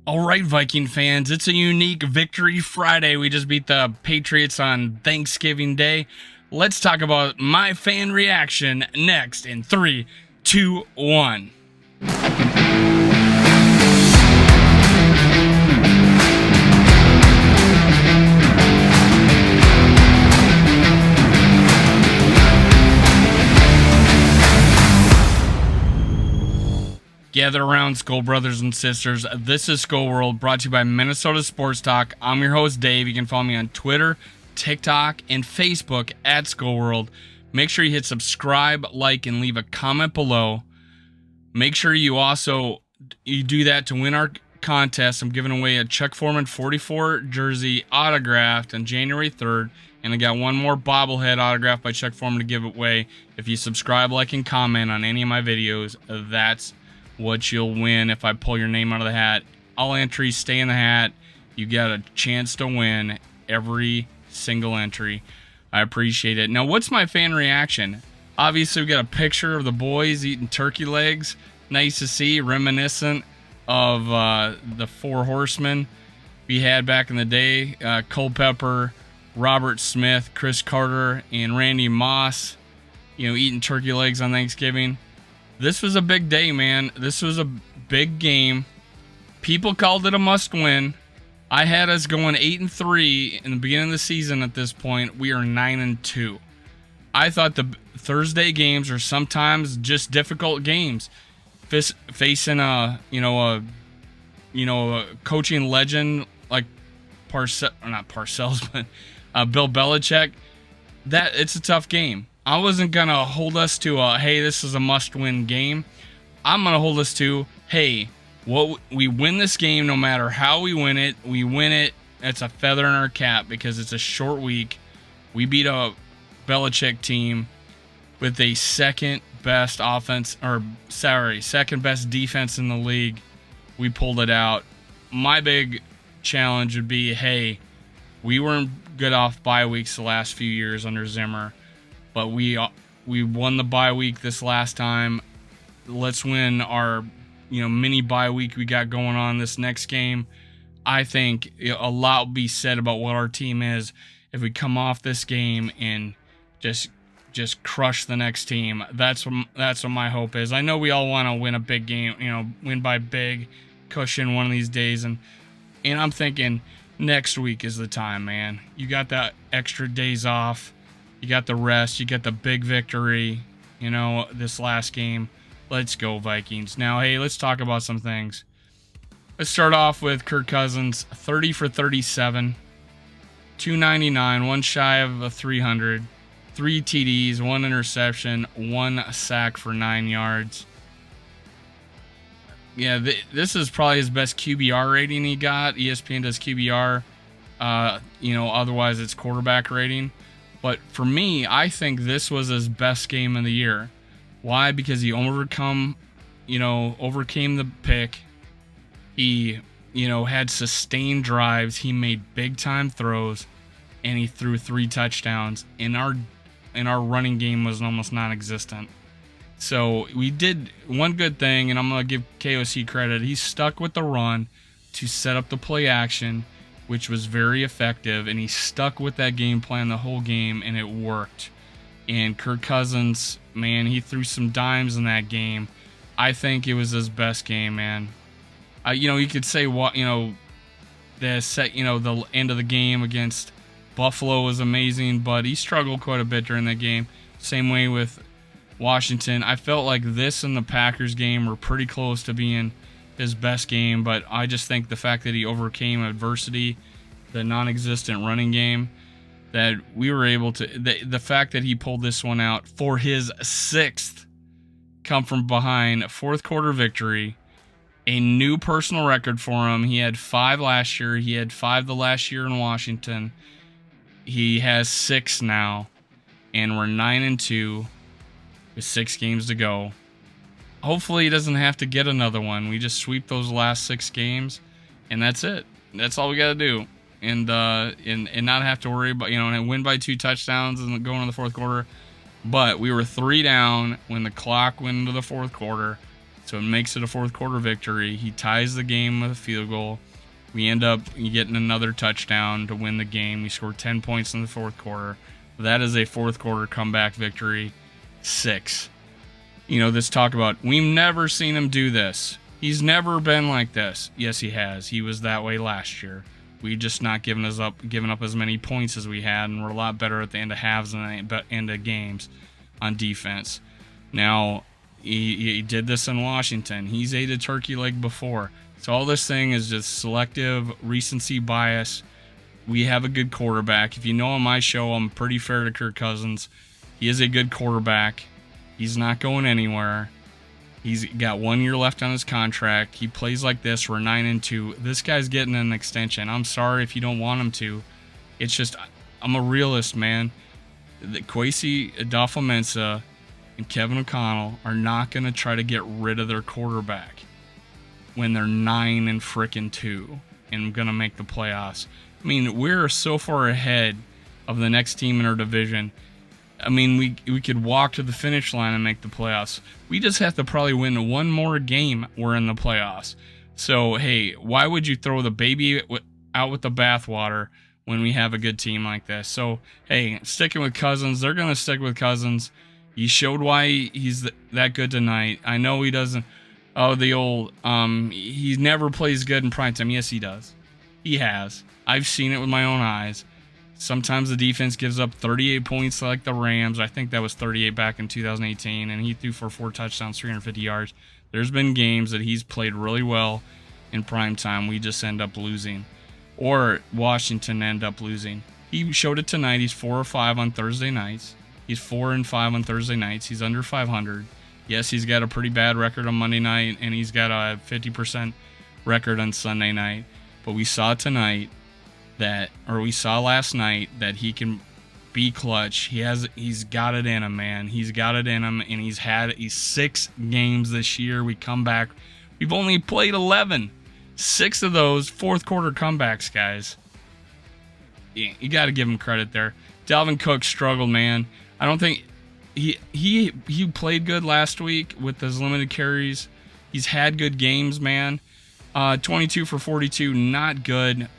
All right, Viking fans, it's a unique Victory Friday. We just beat the Patriots on Thanksgiving Day. Let's talk about my fan reaction next in 3, 2, 1. Gather around, Skull brothers and sisters. This is Skull World, brought to you by Minnesota Sports Talk. I'm your host, Dave. You can follow me on Twitter, TikTok, and Facebook at Skull World. Make sure you hit subscribe, like, and leave a comment below. Make sure you do that to win our contest. I'm giving away a Chuck Foreman 44 jersey autographed on January 3rd. And I got one more bobblehead autographed by Chuck Foreman to give away. If you subscribe, like, and comment on any of my videos, that's what you'll win if I pull your name out of the hat. All entries stay in the hat. You got a chance to win every single entry. I appreciate it. Now, what's my fan reaction? Obviously, we got a picture of the boys eating turkey legs. Nice to see, reminiscent of the Four Horsemen we had back in the day. Culpepper, Robert Smith, Chris Carter, and Randy Moss, eating turkey legs on Thanksgiving. This was a big day, man. This was a big game. People called it a must-win. I had us going 8-3 in the beginning of the season. At this point, we are 9-2. I thought the Thursday games are sometimes just difficult games. Facing a coaching legend like not Parcells, but Bill Belichick. That it's a tough game. I wasn't gonna hold us to hey, this is a must-win game. I'm gonna hold us to, hey, we win this game no matter how we win it. We win it. It's a feather in our cap because it's a short week. We beat a Belichick team with a second best defense in the league. We pulled it out. My big challenge would be, hey, we weren't good off bye weeks the last few years under Zimmer. But we won the bye week this last time. Let's win our mini bye week we got going on this next game. I think a lot will be said about what our team is if we come off this game and just crush the next team. That's what my hope is. I know we all want to win a big game, win by big, cushion one of these days, and I'm thinking next week is the time, man. You got that extra days off. You got the rest. You got the big victory, this last game. Let's go, Vikings. Now, hey, let's talk about some things. Let's start off with Kirk Cousins, 30 for 37, 299, one shy of a 300, 3 TDs, 1 interception, 1 sack for 9 yards. Yeah, this is probably his best QBR rating he got. ESPN does QBR. Otherwise it's quarterback rating. But for me, I think this was his best game of the year. Why? Because he overcame the pick. He, had sustained drives. He made big time throws, and he threw 3 touchdowns. And our running game was almost non-existent. So we did one good thing, and I'm gonna give KOC credit. He stuck with the run to set up the play action, which was very effective, and he stuck with that game plan the whole game, and it worked. And Kirk Cousins, man, he threw some dimes in that game. I think it was his best game, man. You could say the end of the game against Buffalo was amazing, but he struggled quite a bit during that game. Same way with Washington. I felt like this and the Packers game were pretty close to being his best game, but I just think the fact that he overcame adversity, the non-existent running game, that we were able to, the fact that he pulled this one out for his 6th come from behind 4th quarter victory, a new personal record for him. He had 5 last year. He had 5 the last year in Washington. He has 6 now, and we're 9-2 with 6 games to go. Hopefully he doesn't have to get another one. We just sweep those last 6 games, and that's it. That's all we got to do, and not have to worry about and win by 2 touchdowns and go into the 4th quarter. But we were 3 down when the clock went into the 4th quarter, So it makes it a fourth quarter victory. He ties the game with a field goal. We end up getting another touchdown to win the game. We scored 10 points in the fourth quarter. That is a fourth quarter comeback victory. 6. This talk about, we've never seen him do this. He's never been like this. Yes, he has. He was that way last year. We just not giving up as many points as we had, and we're a lot better at the end of halves and the end of games on defense. Now, he did this in Washington. He's ate a turkey leg before. So all this thing is just selective recency bias. We have a good quarterback. If you know on my show, I'm pretty fair to Kirk Cousins. He is a good quarterback. He's not going anywhere. He's got 1 year left on his contract. He plays like this. We're 9-2. This guy's getting an extension. I'm sorry if you don't want him to. It's just, I'm a realist, man. Kwesi Adofo-Mensah and Kevin O'Connell are not going to try to get rid of their quarterback when they're 9-2 and going to make the playoffs. I mean, we're so far ahead of the next team in our division. I mean, we could walk to the finish line and make the playoffs. We just have to probably win one more game. We're in the playoffs. So, hey, why would you throw the baby out with the bathwater when we have a good team like this? So, hey, sticking with Cousins. They're going to stick with Cousins. He showed why he's that good tonight. I know he doesn't. Oh, the old, he never plays good in primetime. Yes, he does. He has. I've seen it with my own eyes. Sometimes the defense gives up 38 points like the Rams. I think that was 38 back in 2018, and he threw for 4 touchdowns, 350 yards. There's been games that he's played really well in primetime. We just end up losing. Or Washington end up losing. He showed it tonight. He's 4-5 on Thursday nights. He's 4-5 on Thursday nights. He's under 500. Yes, he's got a pretty bad record on Monday night, and he's got a 50% record on Sunday night. But we saw tonight we saw last night that he can be clutch. He's got it in him, man. He's got it in him, and he's 6 games this year. We come back. We've only played 11. 6 of those fourth quarter comebacks, guys. Yeah, you got to give him credit there. Dalvin Cook struggled, man. I don't think he played good last week with his limited carries. He's had good games, man. 22 for 42, not good.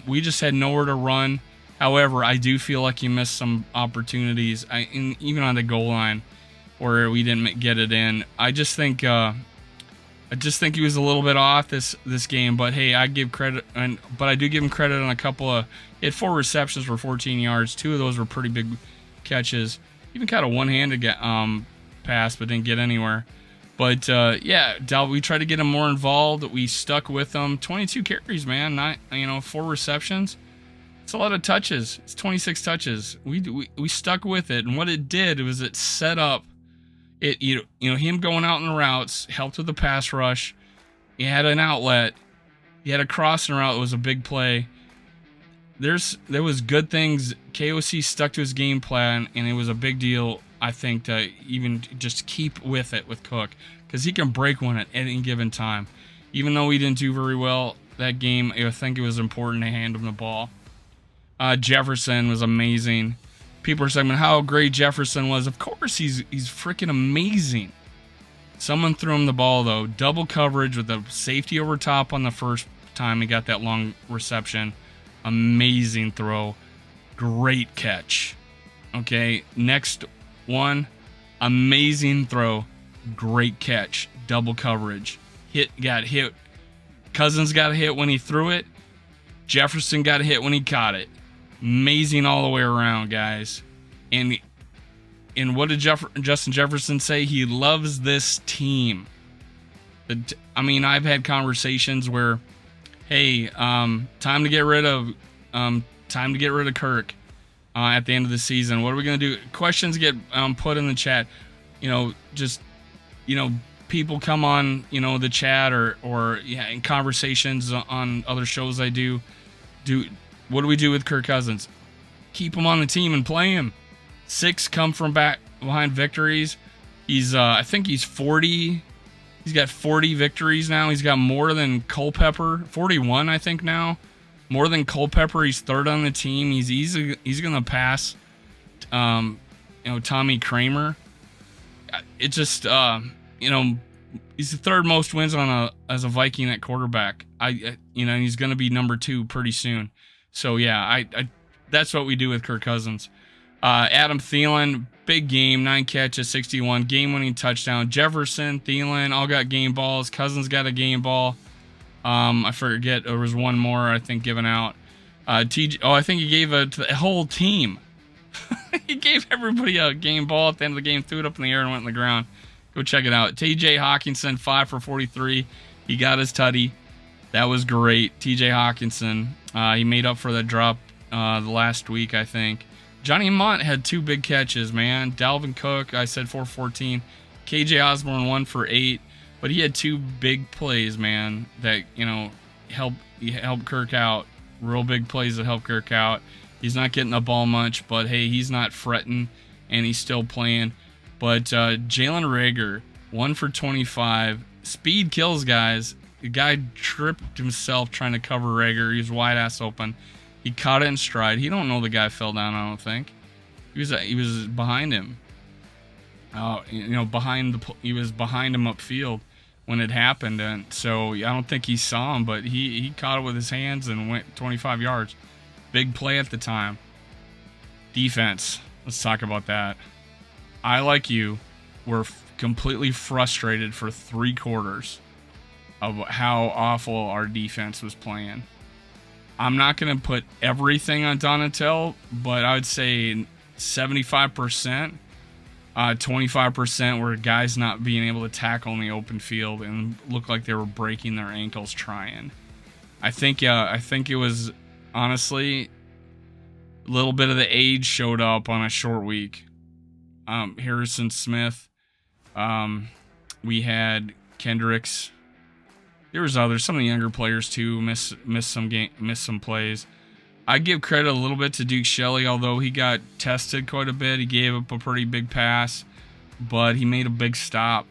We just had nowhere to run. However, I do feel like he missed some opportunities, even on the goal line, where we didn't get it in. I just think he was a little bit off this game. But hey, I give credit, but I do give him credit on a couple of. He had 4 receptions for 14 yards. 2 of those were pretty big catches. Even kind of one-handed pass, but didn't get anywhere. But, we tried to get him more involved. We stuck with him. 22 carries, man. 4 receptions. It's a lot of touches. It's 26 touches. We stuck with it. And what it did was it set up him going out in the routes, helped with the pass rush. He had an outlet. He had a crossing route that was a big play. There was good things. KOC stuck to his game plan, and it was a big deal, I think, to even just keep with it with Cook, because he can break one at any given time. Even though we didn't do very well that game, I think it was important to hand him the ball. Jefferson was amazing. People are saying how great Jefferson was. Of course, he's freaking amazing. Someone threw him the ball, though. Double coverage with a safety over top on the first time he got that long reception. Amazing throw. Great catch. Okay, next one. Amazing throw. Great catch. Double coverage. Got hit. Cousins got hit when he threw it. Jefferson got hit when he caught it. Amazing all the way around, guys. And what did Justin Jefferson say? He loves this team. I've had conversations where, hey, time to get rid of Kirk at the end of the season. What are we gonna do? Questions get put in the chat. People come on the chat or in conversations on other shows I do. What do we do with Kirk Cousins? Keep him on the team and play him. 6 come from back behind victories. I think he's 40. He's got 40 victories now. He's got more than Culpepper. 41, I think now. More than Culpepper. He's 3rd on the team. He's going to pass, Tommy Kramer. It just, He's the third most wins as a Viking at quarterback. You know, he's going to be number 2 pretty soon. So yeah, I that's what we do with Kirk Cousins. Adam Thielen, big game, 9 catches, 61, game-winning touchdown. Jefferson, Thielen, all got game balls. Cousins got a game ball. I forget, there was one more, I think, given out. I think he gave it to the whole team. He gave everybody a game ball at the end of the game, threw it up in the air and went on the ground. Go check it out. TJ Hawkinson, 5 for 43. He got his tutty. That was great. TJ Hawkinson, he made up for the drop the last week, I think. Johnny Mont had 2 big catches, man. Dalvin Cook, I said 4 for 14. KJ Osborne, 1 for 8. But he had 2 big plays, man, that, you know, helped Kirk out. Real big plays that helped Kirk out. He's not getting the ball much, but hey, he's not fretting, and he's still playing. But Jalen Reagor, 1 for 25. Speed kills, guys. The guy tripped himself trying to cover Reagor. He was wide ass open. He caught it in stride. He don't know the guy fell down, I don't think. He was behind him. You know, he was behind him upfield when it happened, and so I don't think he saw him, but he caught it with his hands and went 25 yards. Big play at the time. Defense. Let's talk about that. I, like you, were completely frustrated for 3 quarters of how awful our defense was playing. I'm not going to put everything on Donatel, but I would say 75%, 25% were guys not being able to tackle in the open field and looked like they were breaking their ankles trying. I think it was, honestly, a little bit of the age showed up on a short week. Harrison Smith, we had Kendricks. There was others, some of the younger players too missed some plays. I give credit a little bit to Duke Shelley, although he got tested quite a bit. He gave up a pretty big pass, but he made a big stop.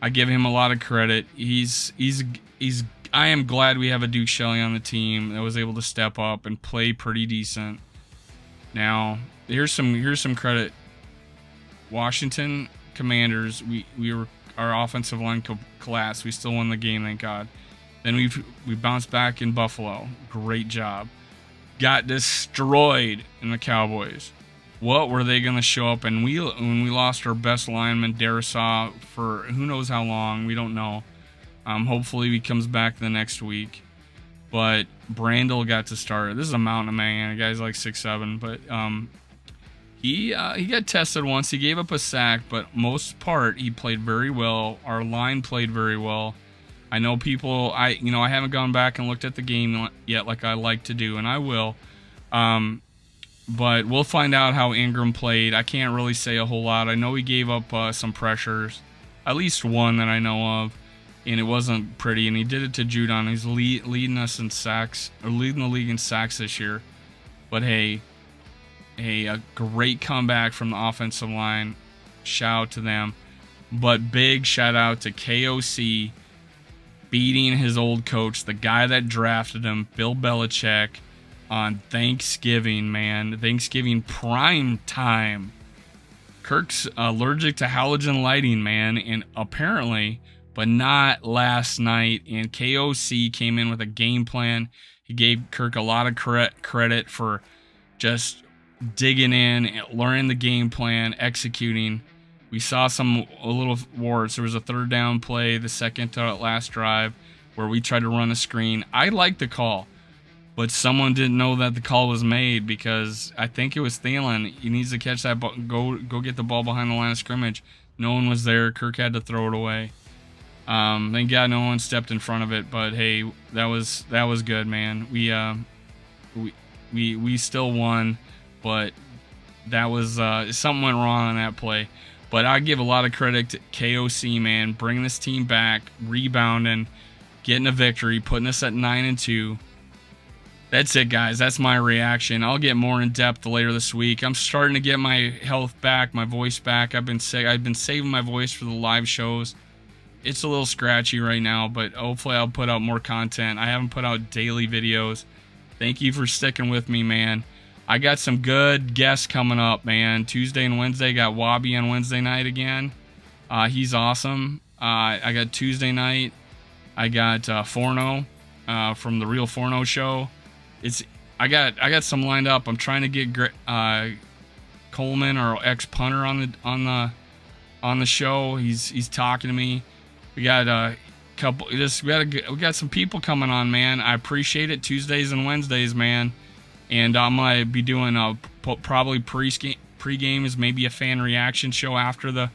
I give him a lot of credit. I am glad we have a Duke Shelley on the team that was able to step up and play pretty decent. Now, here's some credit. Washington Commanders, we were, our offensive line collapsed. We still won the game, thank God. Then we bounced back in Buffalo. Great job. Got destroyed in the Cowboys. What were they going to show up? And when we lost our best lineman, Darisaw, for who knows how long. We don't know. Hopefully he comes back the next week. But Brandel got to start. This is a mountain man. The guy's like 6'7", but he got tested once. He gave up a sack, but most part he played very well. Our line played very well. I know people. I haven't gone back and looked at the game yet, like I like to do, and I will. But we'll find out how Ingram played. I can't really say a whole lot. I know he gave up some pressures, at least one that I know of, and it wasn't pretty. And he did it to Judon. He's leading us in sacks, or leading the league in sacks this year. But hey, a great comeback from the offensive line. Shout out to them. But big shout out to KOC beating his old coach, the guy that drafted him, Bill Belichick, on Thanksgiving, man. Thanksgiving prime time. Kirk's allergic to halogen lighting, man, and apparently, but not last night. And KOC came in with a game plan. He gave Kirk a lot of credit for just digging in, learning the game plan, executing. We saw a little warts. There was a 3rd down play, the second to last drive, where we tried to run a screen. I liked the call, but someone didn't know that the call was made, because I think it was Thielen. He needs to catch that ball, go get the ball behind the line of scrimmage. No one was there. Kirk had to throw it away. Thank God no one stepped in front of it. But hey, that was good, man. We still won, but that was something went wrong on that play. But I give a lot of credit to KOC, man, bringing this team back, rebounding, getting a victory, putting us at 9-2. That's it, guys. That's my reaction. I'll get more in depth later this week. I'm starting to get my health back, my voice back. I've been saving my voice for the live shows. It's a little scratchy right now, but hopefully I'll put out more content. I haven't put out daily videos. Thank you for sticking with me, man. I got some good guests coming up, man. Tuesday and Wednesday. Got Wabi on Wednesday night again. He's awesome. I got Tuesday night. I got Forno from the Real Forno Show. I got some lined up. I'm trying to get Coleman, our ex-punter, on the show. He's talking to me. We got a couple. We got some people coming on, man. I appreciate it. Tuesdays and Wednesdays, man. And I'm gonna be doing probably pre-game is maybe a fan reaction show after the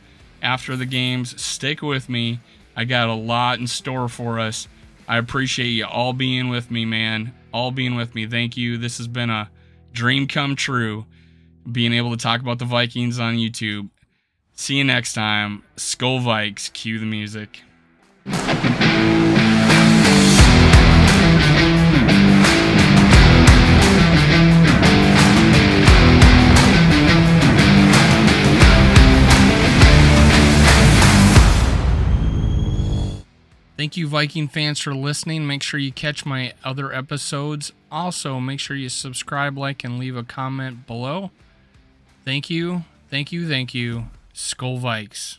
games. Stick with me. I got a lot in store for us. I appreciate you all being with me, man. All being with me. Thank you. This has been a dream come true, being able to talk about the Vikings on YouTube. See you next time. Skol Vikes. Cue the music. Thank you, Viking fans, for listening. Make sure you catch my other episodes. Also, make sure you subscribe, like, and leave a comment below. Thank you. Thank you. Thank you. Skol Vikes.